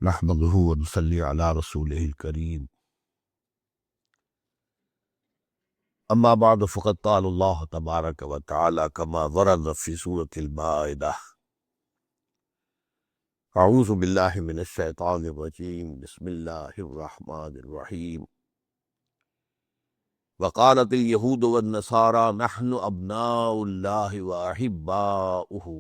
نحمده ونصلي على رسوله الكريم أما بعد فقد قال الله تبارك وتعالى كما ورد في سورة المائدة أعوذ بالله من الشيطان الرجيم بسم الله الرحمن الرحيم وقالت اليهود والنصارى نحن أبناء الله وأحباؤه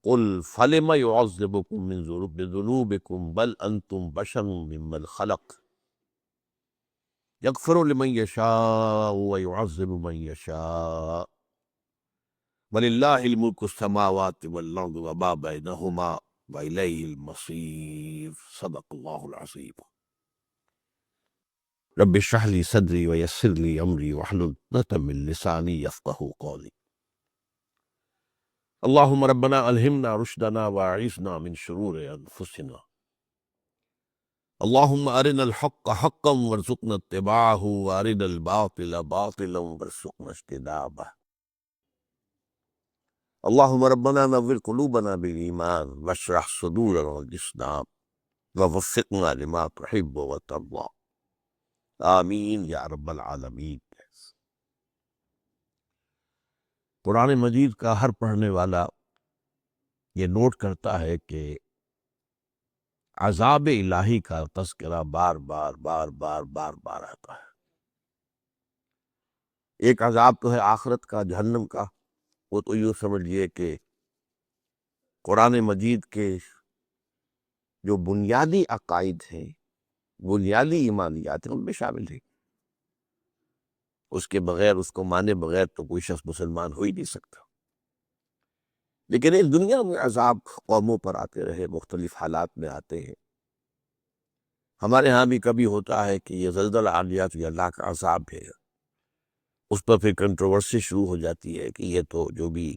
قل فلم يعذبكم بذنوبكم بل أنتم بشر ممن خلق يغفر لمن يشاء ويعذب من يشاء ولله الملك السماوات والأرض وما بينهما وإليه المصير صدق الله العظيم رب اشرح لي صدري ويسر لي أمري واحلل عقدة من لساني يفقهوا قولي اللهم ربنا ألهمنا رشدنا وأعذنا من شرور أنفسنا اللهم أرنا الحق حقا وارزقنا اتباعه وأرنا الباطل باطلا وارزقنا اجتنابه اللهم ربنا نور قلوبنا بالإيمان واشرح صدورنا للإسلام ووفقنا لما تحب وترضى آمین یا رب العالمین۔ قرآن مجید کا ہر پڑھنے والا یہ نوٹ کرتا ہے کہ عذاب الہی کا تذکرہ بار بار بار بار بار بار آتا ہے۔ ایک عذاب تو ہے آخرت کا، جہنم کا، وہ تو یوں سمجھئے کہ قرآن مجید کے جو بنیادی عقائد ہیں، بنیادی ایمانیات ہیں، ان میں شامل ہے۔ اس کے بغیر، اس کو مانے بغیر تو کوئی شخص مسلمان ہو ہی نہیں سکتا۔ لیکن اس دنیا میں عذاب قوموں پر آتے رہے، مختلف حالات میں آتے ہیں۔ ہمارے ہاں بھی کبھی ہوتا ہے کہ یہ زلزلہ آ گیا تو یہ اللہ کا عذاب ہے، اس پر پھر کنٹروورسی شروع ہو جاتی ہے کہ یہ تو جو بھی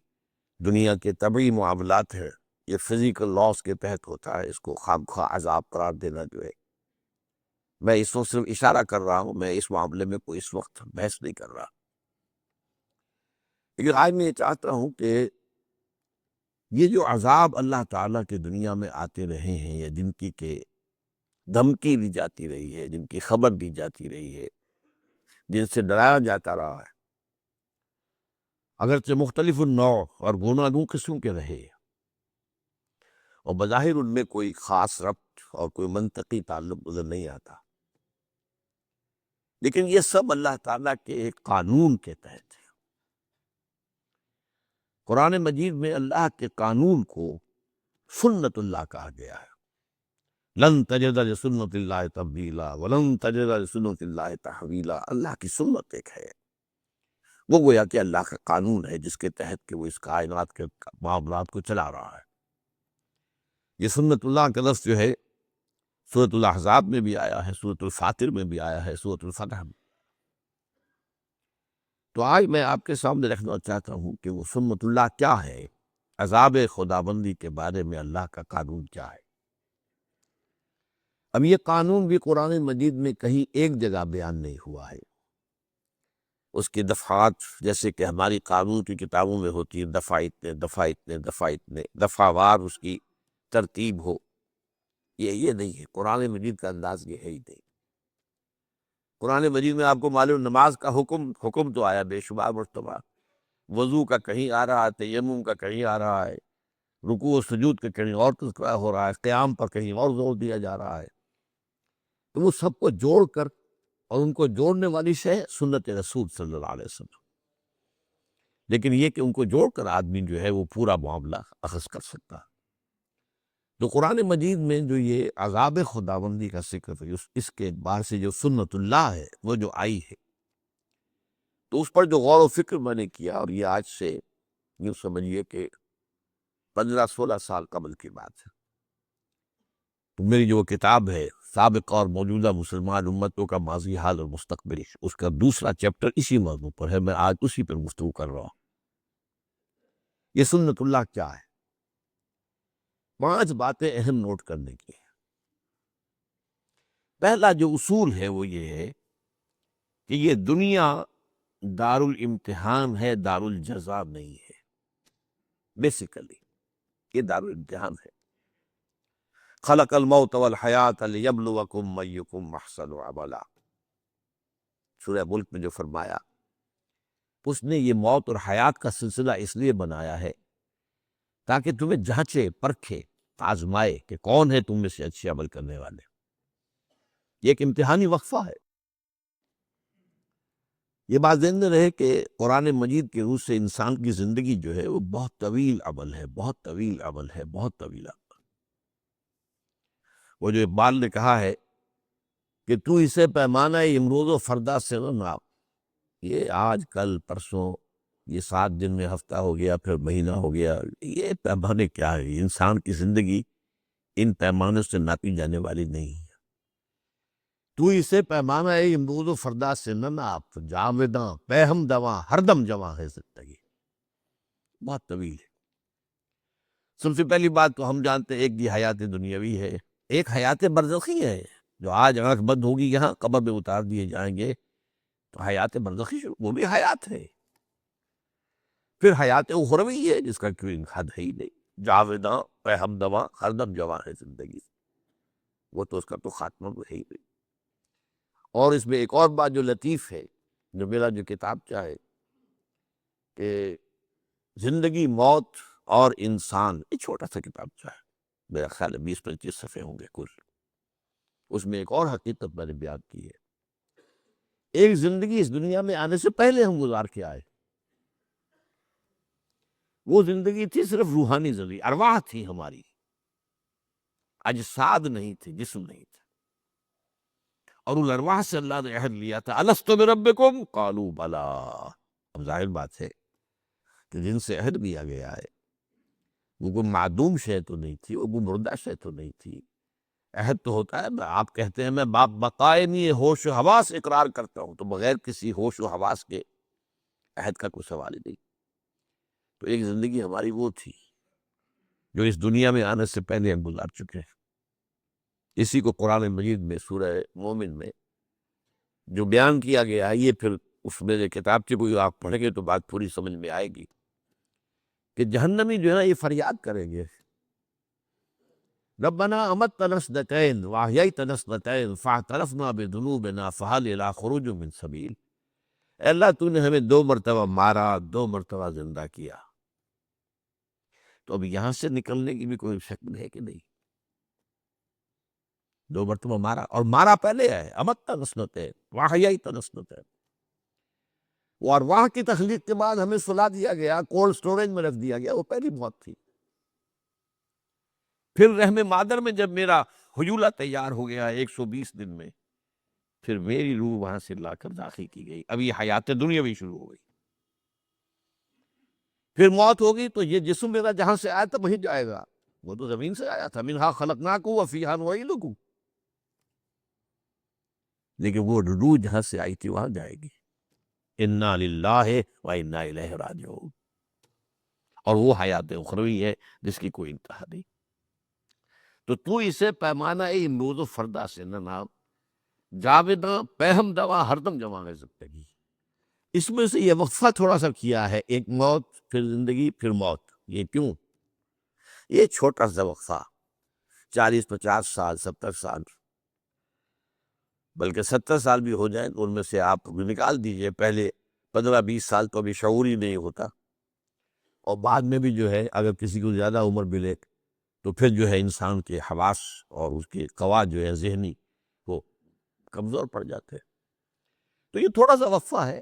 دنیا کے طبعی معاملات ہیں، یہ فزیکل لاس کے تحت ہوتا ہے، اس کو خواہ عذاب قرار دینا جو ہے۔ میں اس وقت صرف اشارہ کر رہا ہوں، میں اس معاملے میں کوئی اس وقت بحث نہیں کر رہا، لیکن آج میں یہ چاہتا ہوں کہ یہ جو عذاب اللہ تعالیٰ کے دنیا میں آتے رہے ہیں، یا جن کی کہ دھمکی دی جاتی رہی ہے، جن کی خبر دی جاتی رہی ہے، جن سے ڈرایا جاتا رہا ہے، اگرچہ مختلف النوع اور گوناگون قسم کے رہے، اور بظاہر ان میں کوئی خاص ربط اور کوئی منطقی تعلق نظر نہیں آتا، لیکن یہ سب اللہ تعالیٰ کے ایک قانون کے تحت ہے۔ قرآن مجید میں اللہ کے قانون کو سنت اللہ کہا گیا ہے۔ لن تجد لسنت اللہ تبدیلا ولن تجد لسنت اللہ تحویلا۔ اللہ کی سنت ایک ہے، وہ گویا کہ اللہ کا قانون ہے جس کے تحت کہ وہ اس کائنات کے معاملات کو چلا رہا ہے۔ یہ سنت اللہ کا لفظ جو ہے سورۃ الاحزاب میں بھی آیا ہے، سورۃ الفاتر میں بھی آیا ہے، سورۃ الفتح میں۔ تو آج میں آپ کے سامنے رکھنا چاہتا ہوں کہ وہ سنت اللہ کیا ہے، عذاب خداوندی کے بارے میں اللہ کا قانون کیا ہے۔ اب یہ قانون بھی قرآن مجید میں کہیں ایک جگہ بیان نہیں ہوا ہے، اس کی دفعات جیسے کہ ہماری قانون کی کتابوں میں ہوتی ہے، دفعہ اتنے دفعہ اتنے دفعہ اتنے، دفعہ وار اس کی ترتیب ہو، یہ نہیں ہے۔ قرآن مجید کا انداز یہ ہے ہی نہیں۔ قرآن مجید میں آپ کو معلوم نماز کا حکم تو آیا بے شمار مرتبہ، وضو کا کہیں آ رہا ہے، تیمم کا کہیں آ رہا ہے، رکوع و سجود کا کہیں اور تذکرہ ہو رہا ہے، قیام پر کہیں اور زور دیا جا رہا ہے۔ تو وہ سب کو جوڑ کر، اور ان کو جوڑنے والی شے سنت رسول صلی اللہ علیہ وسلم، لیکن یہ کہ ان کو جوڑ کر آدمی جو ہے وہ پورا معاملہ اخذ کر سکتا ہے۔ تو قرآن مجید میں جو یہ عذاب خداوندی کا ذکر ہے، اس کے اعتبار سے جو سنت اللہ ہے وہ جو آئی ہے، تو اس پر جو غور و فکر میں نے کیا، اور یہ آج سے یوں سمجھیے کہ 15-16 سال قبل کی بات ہے، تو میری جو کتاب ہے سابق اور موجودہ مسلمان امتوں کا ماضی، حال اور مستقبل، اس کا دوسرا چیپٹر اسی موضوع پر ہے، میں آج اسی پر گفتگو کر رہا ہوں۔ یہ سنت اللہ کیا ہے؟ 5 باتیں اہم نوٹ کرنے کی ہیں۔ پہلا جو اصول ہے وہ یہ ہے کہ یہ دنیا دار الامتحان ہے، دار الجزا نہیں ہے۔ بیسیکلی یہ دار الامتحان ہے۔ خلق الموت والحیات لیبلوکم ایکم احسن عملا، سورہ ملک میں جو فرمایا، اس نے یہ موت اور حیات کا سلسلہ اس لیے بنایا ہے تاکہ تمہیں جانچے، پرکھے، آزمائے کہ کون ہے تم میں سے اچھے عمل کرنے والے۔ یہ ایک امتحانی وقفہ ہے۔ یہ بات ذہن میں رہے کہ قرآن مجید کے روح سے انسان کی زندگی جو ہے وہ بہت طویل عمل ہے، بہت طویل عمل ہے، بہت طویل عمل۔ وہ جو اقبال نے کہا ہے کہ تو اسے پیمانہ امروز و فردا سے نہ ناپ، یہ آج کل پرسوں، یہ 7 دن میں ہفتہ ہو گیا، پھر مہینہ ہو گیا، یہ پیمانے کیا ہے؟ انسان کی زندگی ان پیمانوں سے ناپی جانے والی نہیں ہے۔ تو اسے پیمانہ امروز و فردا سے نہ ناپ، جاوداں پہم دواں ہر دم جواں ہے زندگی، بہت طویل ہے۔ سب سے پہلی بات تو ہم جانتے ہیں ایک یہ حیات دنیاوی ہے، ایک حیات برزخی ہے، جو آج آنکھ بند ہوگی یہاں قبر میں اتار دیے جائیں گے تو حیات برزخی شروع، وہ بھی حیات ہے۔ پھر حیات اخروی ہے جس کا کوئی حد ہے ہی نہیں، جاوداں پہم دواں ہر دم جواں ہے زندگی، وہ تو اس کا تو خاتمہ بھی ہے ہی نہیں۔ اور اس میں ایک اور بات جو لطیف ہے، جو میرا جو کتاب چاہے کہ زندگی، موت اور انسان، یہ چھوٹا سا کتاب چاہے، میرا خیال ہے 20-25 صفحے ہوں گے کل، اس میں ایک اور حقیقت میں نے بیان کی ہے۔ ایک زندگی اس دنیا میں آنے سے پہلے ہم گزار کے آئے، وہ زندگی تھی صرف روحانی زندگی، ارواح تھی ہماری، اجساد نہیں تھے، جسم نہیں تھے، اور ان ارواح سے اللہ نے عہد لیا تھا، الست بربکم قالوا بلا۔ اب ظاہر بات ہے کہ جن سے عہد لیا گیا ہے وہ کوئی معدوم شے تو نہیں تھی، وہ کوئی مردہ شے تو نہیں تھی۔ عہد تو ہوتا ہے، آپ کہتے ہیں میں بقائنی ہوش و حواس اقرار کرتا ہوں، تو بغیر کسی ہوش و حواس کے عہد کا کوئی سوال ہی نہیں۔ تو ایک زندگی ہماری وہ تھی جو اس دنیا میں آنے سے پہلے ہم گزار چکے ہیں۔ اسی کو قرآن مجید میں سورہ مومن میں جو بیان کیا گیا ہے، یہ پھر اس میں کتاب سے کوئی آپ پڑھیں گے تو بات پوری سمجھ میں آئے گی کہ جہنمی جو ہے نا یہ فریاد کریں گے، ربنا امتنا اثنتین واحییتنا اثنتین فاعترفنا بذنوبنا فہل الی خروج من سبیل۔ اے اللہ تو نے ہمیں 2 مرتبہ مارا، 2 مرتبہ زندہ کیا، تو اب یہاں سے نکلنے کی بھی کوئی شکل ہے کہ نہیں؟ 2 مرتبہ مارا، اور مارا پہلے ہے، امتنا اثنتین واحییتنا اثنتین، وہ ارواح کی تخلیق کے بعد ہمیں سلا دیا گیا، کولڈ سٹوریج میں رکھ دیا گیا، وہ پہلی موت تھی۔ پھر رحم مادر میں جب میرا حجولہ تیار ہو گیا 120 دن میں، پھر میری روح وہاں سے لا کر داخل کی گئی، اب یہ حیات دنیاوی شروع ہو گئی۔ پھر موت ہوگی تو یہ جسم میرا جہاں سے آیا تھا وہیں جائے گا، وہ تو زمین سے آیا تھا، منہا خلقناکم وفیہا نعیدکم، لیکن وہ روح جہاں سے آئی تھی وہاں جائے گی۔ انا للہ و انا الیہ راجعون، اور وہ حیات اخروی ہے جس کی کوئی انتہا نہیں۔ تو اسے پیمانہ امروز و فردا سے نہ نام، جاوداں پہم دوا ہر دم جواں ہے زندگی۔ اس میں سے یہ وقفہ تھوڑا سا کیا ہے، ایک موت، پھر زندگی، پھر موت۔ یہ کیوں؟ یہ چھوٹا سا وقفہ 40-50 سال، 70 سال، بلکہ 70 سال بھی ہو جائیں تو ان میں سے آپ نکال دیجئے، پہلے 15-20 سال تو ابھی شعور ہی نہیں ہوتا، اور بعد میں بھی جو ہے اگر کسی کو زیادہ عمر ملے تو پھر جو ہے انسان کے حواس اور اس کے قوا جو ہے ذہنی وہ کمزور پڑ جاتے ہیں۔ تو یہ تھوڑا سا وقفہ ہے،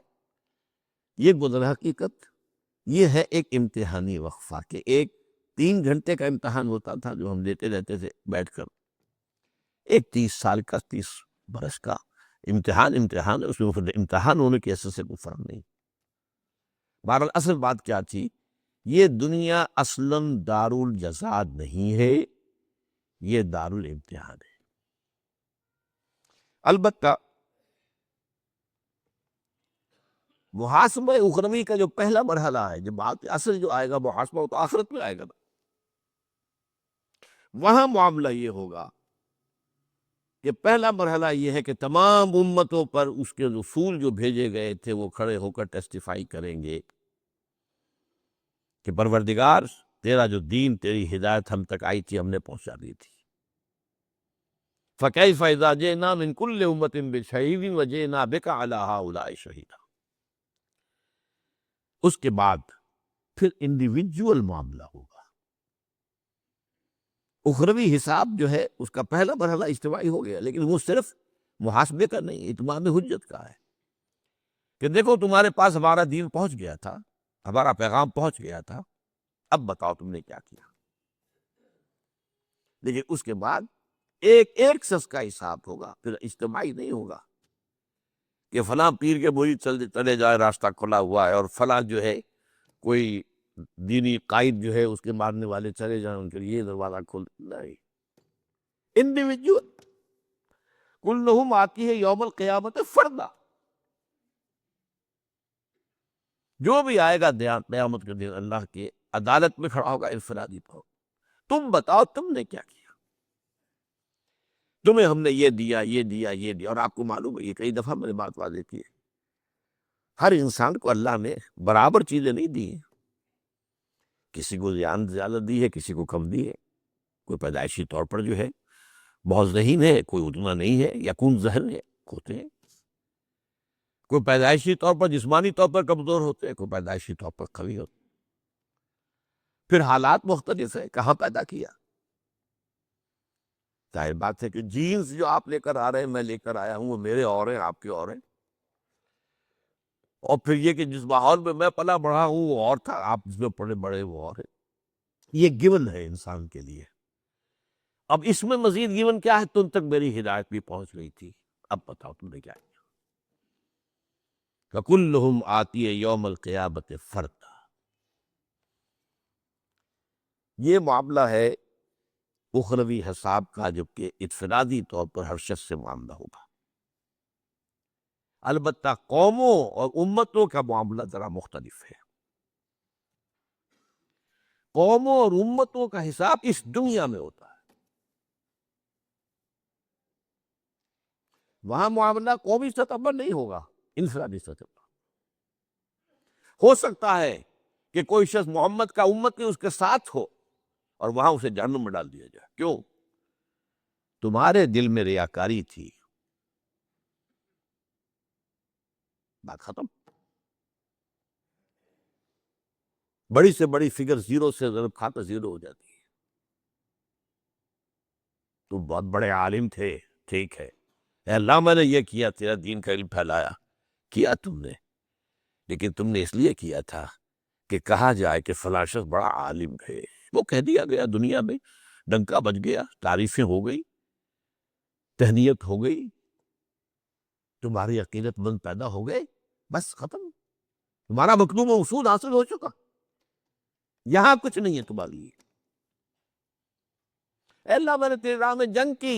یہ گزرا حقیقت، یہ ہے ایک امتحانی وقفہ کہ ایک 3 گھنٹے کا امتحان ہوتا تھا جو ہم دیتے رہتے تھے بیٹھ کر، ایک 30 سال کا، 30 برس کا امتحان ہے، اس میں پھر امتحان ہونے کی حیثیت سے کوئی فرق نہیں۔ بہرحال اصل بات کیا تھی، یہ دنیا اصلاً دار الجزا نہیں ہے، یہ دار الامتحان ہے۔ البتہ محاسبہ اخروی کا جو پہلا مرحلہ ہے، جب بات اصل جو آئے گا محاسبہ، وہ تو آخرت میں آئے گا نا، وہاں معاملہ یہ ہوگا کہ پہلا مرحلہ یہ ہے کہ تمام امتوں پر اس کے رسول جو بھیجے گئے تھے وہ کھڑے ہو کر ٹیسٹیفائی کریں گے کہ پروردگار تیرا جو دین، تیری ہدایت ہم تک آئی تھی، ہم نے پہنچا دی تھی، فَكَيْفَ إِذَا جِئْنَا مِنْ كُلِّ أُمَّةٍ بِشَهِيدٍ وَجِئْنَا بِكَ عَلَىٰ هَٰؤُلَاءِ شَهِيدًا۔ اس کے بعد پھر انڈیویجول معاملہ ہوگا۔ اخروی حساب جو ہے اس کا پہلا مرحلہ اجتماعی ہو گیا، لیکن وہ صرف محاسبے کا نہیں، اتمام حجت کا ہے کہ دیکھو تمہارے پاس ہمارا دین پہنچ گیا تھا، ہمارا پیغام پہنچ گیا تھا، اب بتاؤ تم نے کیا کیا۔ لیکن اس کے بعد ایک ایک شخص کا حساب ہوگا، پھر اجتماعی نہیں ہوگا کہ فلاں پیر کے مرید چلے جائے راستہ کھلا ہوا ہے، اور فلاں جو ہے کوئی دینی قائد جو ہے اس کے مارنے والے چلے جائیں، ان کے لیے یہ دروازہ کھول نہیں۔ انڈیویجول کلہم آتی ہے یوم القیامت فردا، جو بھی آئے گا قیامت کے دن اللہ کے عدالت میں کھڑا ہوگا انفرادی طور۔ تم بتاؤ تم نے کیا کیا، تمہیں ہم نے یہ دیا یہ دیا یہ دیا۔ اور آپ کو معلوم ہے، یہ کئی دفعہ میں نے بات واضح کی ہے، ہر انسان کو اللہ نے برابر چیزیں نہیں دی ہیں، کسی کو زیادہ دی ہے، کسی کو کم دی ہے۔ کوئی پیدائشی طور پر جو ہے بہت ذہین ہے، کوئی اتنا نہیں ہے، یا کون ذہن ہے ہوتے ہیں، کوئی پیدائشی طور پر جسمانی طور پر کمزور ہوتے ہیں، کوئی پیدائشی طور پر قوی ہوتے ہیں۔ پھر حالات مختلف ہے، کہاں پیدا کیا۔ ظاہر بات ہے کہ جینز جو آپ لے کر آ رہے ہیں، میں لے کر آیا ہوں، وہ میرے اور ہیں، آپ کے اور ہیں۔ اور پھر یہ کہ جس ماحول میں میں پلا بڑھا ہوں وہ اور تھا، آپ جس میں پڑے بڑے وہ اور ہیں۔ یہ گیون ہے انسان کے لیے۔ اب اس میں مزید گیون کیا ہے، تم تک میری ہدایت بھی پہنچ گئی تھی، اب بتاؤ تم نے کیا کیا۔ فَكُلُّهُمْ آتِيَ يَوْمَ الْقِيَامَةِ فَرْدًا۔ یہ معاملہ ہے اخروی حساب کا، جبکہ انفرادی طور پر ہر شخص سے معاملہ ہوگا۔ البتہ قوموں اور امتوں کا معاملہ ذرا مختلف ہے۔ قوموں اور امتوں کا حساب اس دنیا میں ہوتا ہے، وہاں معاملہ قومی سطح پر نہیں ہوگا، انفرادی سطح پر۔ ہو سکتا ہے کہ کوئی شخص محمد کا امت کے اس کے ساتھ ہو اور وہاں اسے جہنم میں ڈال دیا جائے۔ کیوں؟ تمہارے دل میں ریاکاری تھی، بات ختم۔ بڑی سے بڑی فگر زیرو سے ضرب کھاتا زیرو ہو جاتی ہے۔ تم بہت بڑے عالم تھے، ٹھیک ہے، اے اللہ میں نے یہ کیا، تیرا دین کا علم پھیلایا، کیا تم نے، لیکن تم نے اس لیے کیا تھا کہ کہا جائے کہ فلاں شخص بڑا عالم ہے۔ وہ کہہ دیا گیا، دنیا میں ڈنکا بج گیا، تعریفیں ہو گئی، تہنیت ہو گئی، تمہاری عقیدت مند پیدا ہو گئے، بس ختم، تمہارا مطلوب مقصود حاصل ہو چکا، یہاں کچھ نہیں ہے تمہارے لیے۔ اے اللہ میں نے تیرے راہ میں جنگ کی،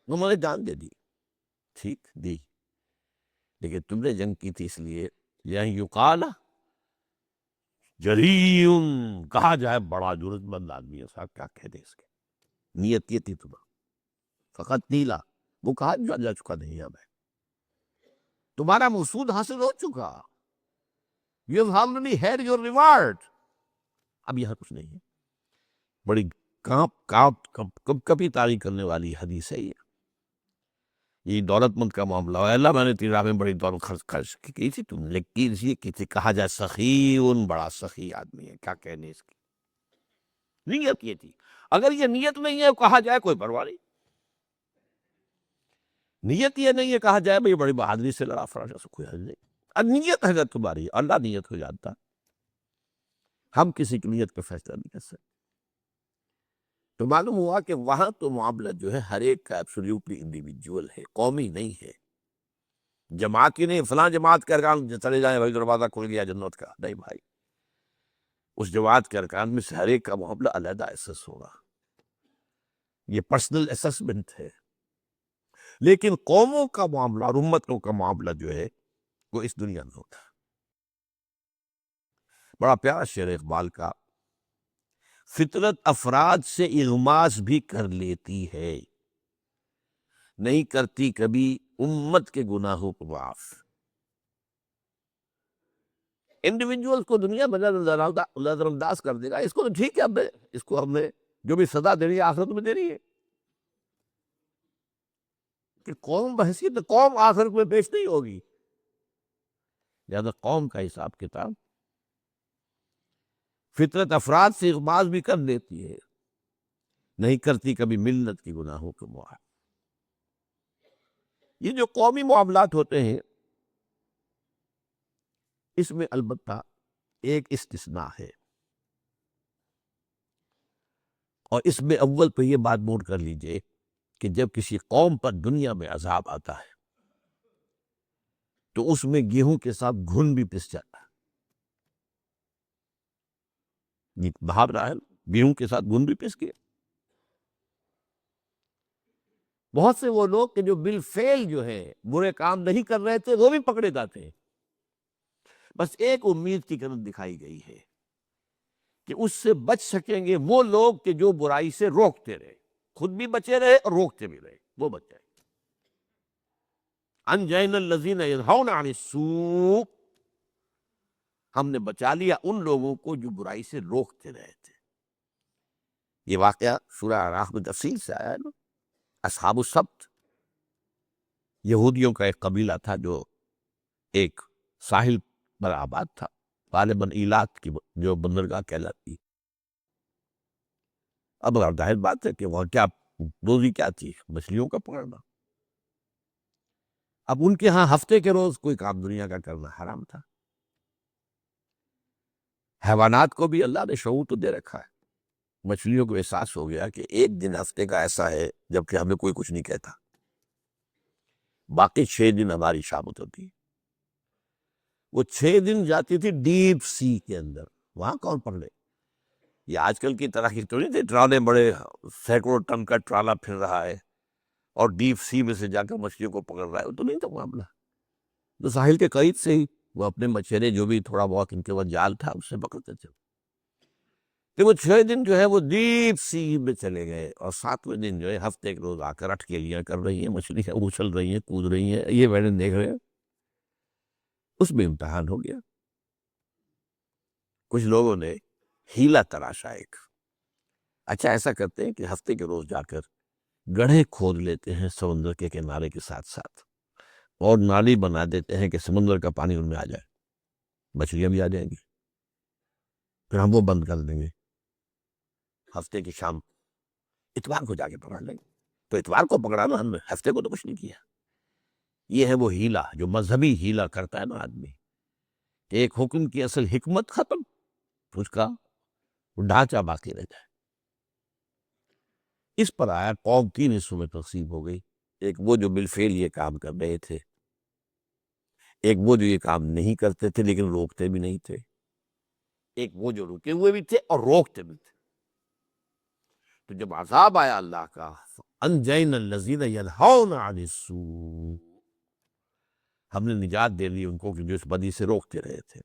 انہوں نے جان دے دی، ٹھیک دی، لیکن تم نے جنگ کی تھی اس لیے یہاں یقال جریون، کہا جائے بڑا جرت مند آدمی ہے، صاحب کیا کہہ دیں اس کے، نیت یہ تھی تمہیں فقط نیلا، وہ کہا جا چکا نہیں اب ہے، تمہارا مقصود حاصل ہو چکا، you have already had your reward، اب یہاں کچھ نہیں ہے۔ بڑی کب کبھی تاریخ کرنے والی حدیث ہے یہ دولت مند کا معاملہ ہے۔ اللہ میں نے تیرے راہ میں بڑی دولت خرچ کی تھی، تم نے کی اس لیے کی تھی، کہا جائے سخیون، بڑا سخی آدمی ہے، کیا کہنے اس کی، نیت یہ تھی۔ اگر یہ نیت نہیں ہے کہا جائے کوئی پرواہ نہیں، نیت یہ نہیں ہے کہا جائے بھئی بڑی بہادری سے لڑا فراشا سے، کوئی حل نہیں۔ اب نیت ہے تمہاری، اللہ نیت کو جانتا، ہم کسی کی نیت پہ فیصلہ نہیں کر سکتے۔ تو معلوم ہوا کہ وہاں تو معاملہ جو ہے ہر ایک کا ایبسولیوٹلی انڈیویجول ہے، قومی نہیں ہے، جماعت ہی نہیں، فلاں جماعت کے ارکان چلے جائیں بھائی دروازہ کھل گیا جنت کا، نہیں بھائی، اس جماعت کے ارکان میں سے ہر ایک کا معاملہ علیحدہ اسس ہوگا، یہ پرسنل اسسمنٹ ہے۔ لیکن قوموں کا معاملہ اور امتوں کا معاملہ جو ہے وہ اس دنیا میں ہوتا ہے۔ بڑا پیارا شعر اقبال کا، فطرت افراد سے اغماس بھی کر لیتی ہے، نہیں کرتی کبھی امت کے گناہوں کو معاف۔ انڈیویجول کو دنیا میں نظر انداز کر دے گا، اس کو تو ٹھیک ہے، اب اس کو ہم نے جو بھی سزا دینی ہے آخرت میں دینی ہے، کہ قوم بحثیت قوم آخر میں پیش نہیں ہوگی، لہذا قوم کا حساب کتاب فطرت افراد سے اغماض بھی کر دیتی ہے، نہیں کرتی کبھی ملت کی گناہوں کو معاف۔ یہ جو قومی معاملات ہوتے ہیں اس میں البتہ ایک استثناء ہے، اور اس میں اول پہ یہ بات نوٹ کر لیجئے کہ جب کسی قوم پر دنیا میں عذاب آتا ہے تو اس میں گیہوں کے ساتھ گھن بھی پس جاتا ہے۔ یہ محاورہ ہے، گیہوں کے ساتھ گھن بھی پس گیا۔ بہت سے وہ لوگ کہ جو بالفعل جو ہے برے کام نہیں کر رہے تھے وہ بھی پکڑے جاتے ہیں، بس ایک امید کی کرن دکھائی گئی ہے کہ اس سے بچ سکیں گے وہ لوگ کہ جو برائی سے روکتے رہے، خود بھی بچے رہے اور روکتے بھی رہے، وہ بچ جائے۔ انجینا الذین ینہون عن السوء، ہم نے بچا لیا ان لوگوں کو جو برائی سے روکتے رہے تھے۔ یہ واقعہ سورہ اعراف میں تفصیل سے آیا ہے نا۔ اصحاب السبت یہودیوں کا ایک قبیلہ تھا جو ایک ساحل پر آباد تھا، غالباً ایلات کی جو بندرگاہ کہلاتی۔ اب ظاہر بات ہے کہ وہاں کیا روزی کیا تھی، مچھلیوں کا پکڑنا۔ اب ان کے ہاں ہفتے کے روز کوئی کام دنیا کا کرنا حرام تھا۔ حیوانات کو بھی اللہ نے شعور تو دے رکھا ہے، مچھلیوں کو احساس ہو گیا کہ ایک دن ہفتے کا ایسا ہے جبکہ ہمیں کوئی کچھ نہیں کہتا، باقی 6 دن ہماری شامت ہوتی۔ وہ 6 دن جاتی تھی ڈیپ سی کے اندر، وہاں کون پکڑ لے؟ یہ آج کل کی طرح کی تو نہیں تھے ٹرالے، بڑے سینکڑوں ٹن کا ٹرالا پھر رہا ہے اور ڈیپ سی میں سے جا کر مچھلیوں کو پکڑ رہا ہے، وہ تو نہیں تھا معاملہ۔ تو ساحل کے قریب سے ہی وہ اپنے مچھرے جو بھی تھوڑا بہت ان کے وہ جال تھا اس سے پکڑتے تھے۔ کہ وہ 6 دن جو ہے وہ ڈیپ سی میں چلے گئے، اور 7ویں دن جو ہے ہفتے کے روز آ کر اٹکیلیاں کر رہی ہیں، مچھلیاں اچھل رہی ہیں، کود رہی ہیں، یہ میں نے دیکھ رہے ہیں۔ اس میں امتحان ہو گیا۔ کچھ لوگوں نے ہیلا تراشا ایک، اچھا ایسا کرتے ہیں کہ ہفتے کے روز جا کر گڑھے کھود لیتے ہیں سمندر کے کنارے کے ساتھ ساتھ، اور نالی بنا دیتے ہیں کہ سمندر کا پانی ان میں آ جائے، مچھلیاں بھی آ جائیں گی، پھر ہم وہ بند کر دیں گے، ہفتے کی شام اتوار کو جا کے پکڑ لیں گے۔ تو اتوار کو پکڑا نا ہم نے، ہفتے کو تو کچھ نہیں کیا۔ یہ ہے وہ ہیلا جو مذہبی ہیلا کرتا ہے نا آدمی، کہ ایک حکم کی اصل حکمت ختم، اس کا ڈھانچہ باقی رہ جائے۔ اس پر آیا قوم 3 حصوں میں تقسیم ہو گئی، ایک وہ جو بالفعل یہ کام کر رہے تھے، ایک وہ جو یہ کام نہیں کرتے تھے لیکن روکتے بھی نہیں تھے، ایک وہ جو رکے ہوئے بھی تھے اور روکتے بھی تھے۔ تو جب عذاب آیا اللہ کا، انجینا الذین ینہون عن السوء، ہم نے نجات دے دی ان کو کہ جو اس بدی سے روکتے رہے تھے۔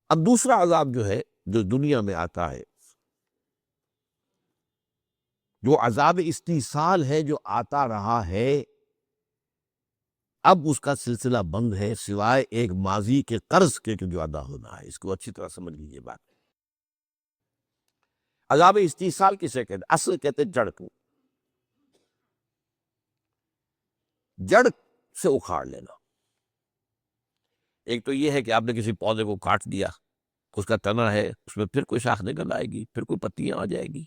اب دوسرا عذاب جو ہے جو دنیا میں آتا ہے، جو عذاب استیصال ہے، جو آتا رہا ہے، اب اس کا سلسلہ بند ہے سوائے ایک ماضی کے قرض کے جو ادا ہونا ہے۔ اس کو اچھی طرح سمجھ لیجیے بات۔ عذاب استیصال کسے کہتے ہیں؟ اصل کہتے ہیں جڑ کو، جڑ سے اکھاڑ لینا۔ ایک تو یہ ہے کہ آپ نے کسی پودے کو کاٹ دیا، اس کا تنا ہے، اس میں پھر کوئی شاخ نکل آئے گی، پھر کوئی پتیاں آ جائے گی،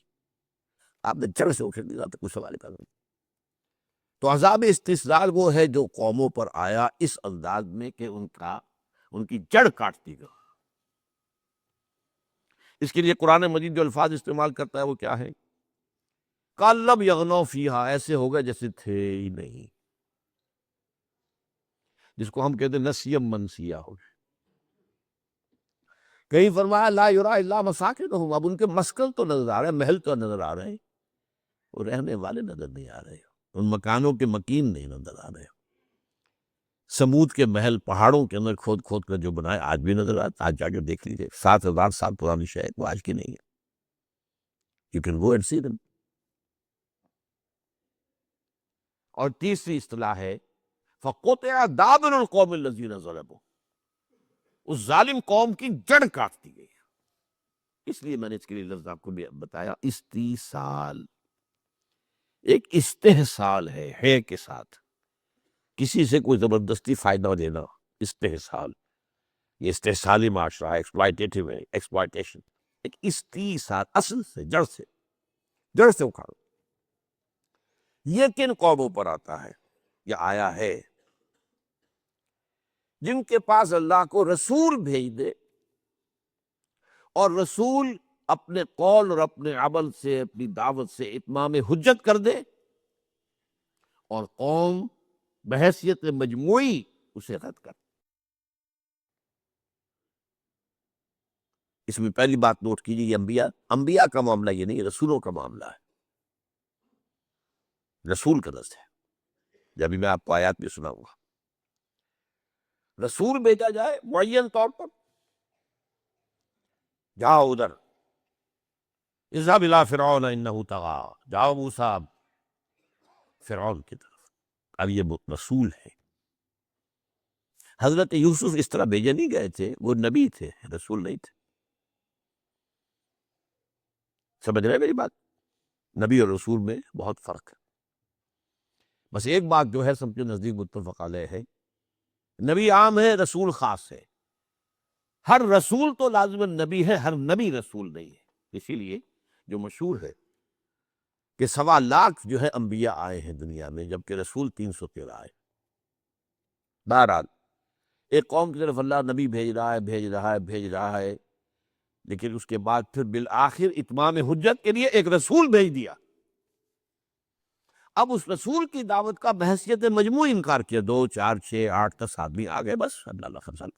آپ نے جڑ سے اکھاڑ دیا تو کوئی سوال کا نہیں۔ تو عذاب استیصال وہ ہے جو قوموں پر آیا اس انداز میں کہ ان کی جڑ کاٹ دی گئی۔ اس کے لیے قرآن مجید جو الفاظ استعمال کرتا ہے وہ کیا ہے؟ قَالَ لَمْ يَغْنَوْا فِيهَا، ایسے ہو گئے جیسے تھے ہی نہیں، جس کو ہم کہتے ہیں نسیم منسیہ ہو گئے۔ کہیں فرمایا لا یرا الا مساکنہم، اب ان کے مسکن تو نظر آ رہے ہیں، محل تو نظر آ رہے ہیں، وہ رہنے والے نظر نہیں آ رہے، ان مکانوں کے مکین نہیں نظر آ رہے۔ سمود کے محل پہاڑوں کے اندر کھود کھود کر جو بنائے آج بھی نظر آتا، آج جا کے دیکھ لیجیے، 7,000 سال پرانی شہر وہ آج کی نہیں ہے۔ You can go and see them۔ اور تیسری اصطلاح ہے فَقُطِعَ دَابِرُ الْقَوْمِ الَّذِينَ ظَلَمُوا، اس ظالم قوم کی جڑ کاٹ دی گئی۔ اس لیے میں نے اس کے لیے لفظ آپ کو بھی بتایا، استیصال۔ ایک استحصال ہے کے ساتھ، کسی سے کوئی زبردستی فائدہ لینا، استحصال، یہ استحصالی معاشرہ ہے، ایکسپلائٹیٹو ہے، ایکسپلائٹیشن، ایک استحصال، اصل سے، جڑ سے اکھاڑو۔ یہ کن قوموں پر آتا ہے؟ یہ آیا ہے جن کے پاس اللہ کو رسول بھیج دے، اور رسول اپنے قول اور اپنے عمل سے، اپنی دعوت سے اتمام حجت کر دے، اور قوم بحیثیت مجموعی اسے رد کر۔ اس میں پہلی بات نوٹ کیجیے، یہ انبیاء کا معاملہ یہ نہیں، رسولوں کا معاملہ ہے، رسول کا لفظ ہے، جبھی میں آپ کو آیات بھی سناؤں گا۔ رسول بھیجا جائے معین طور پر، جاؤ ادھر، اذهب الى فرعون انه طغى، جاؤ موسیٰ فرعون کی طرف۔ اب یہ رسول ہے۔ حضرت یوسف اس طرح بھیجے نہیں گئے تھے، وہ نبی تھے، رسول نہیں تھے۔ سمجھ رہے ہیں میری بات؟ نبی اور رسول میں بہت فرق ہے۔ بس ایک بات جو ہے سب کے نزدیک متفق علیہ ہے، نبی عام ہے، رسول خاص ہے۔ ہر رسول تو لازماً نبی ہے، ہر نبی رسول نہیں ہے۔ اسی لیے جو مشہور ہے کہ 1.25 جو ہے انبیاء آئے ہیں دنیا میں، جبکہ رسول 313 آئے۔ بہرحال ایک قوم کی طرف اللہ نبی بھیج رہا ہے، لیکن اس کے بعد پھر بالآخر اتمام حجت کے لیے ایک رسول بھیج دیا۔ اب اس رسول کی دعوت کا بحیثیت مجموعی انکار کیا، 2 4 6 8 10 آدمی آ گئے، بس اللہ فضل،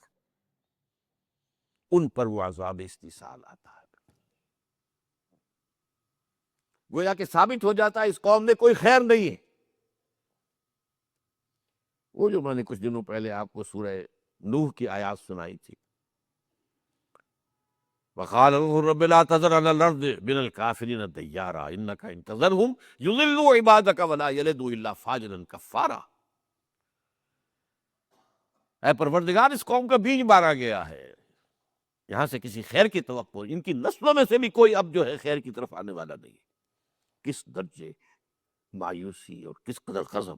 ان پر وہ عذاب استحصال آتا ہے۔ گویا کہ ثابت ہو جاتا ہے اس قوم میں کوئی خیر نہیں ہے۔ وہ جو میں نے کچھ دنوں پہلے آپ کو سورہ نوح کی آیات سنائی تھی، وقال رب لا تذر على الارض من الكافرين ديارا انك ان تذرهم يضلوا عبادك ولا يلدوا الا فاجرا كفارا۔ اے پروردگار، اس قوم کا بیج مارا گیا ہے، یہاں سے کسی خیر کی توقع، ان کی نسلوں میں سے بھی کوئی اب جو ہے خیر کی طرف آنے والا نہیں ہے۔ کس درجے مایوسی اور کس قدر غضب۔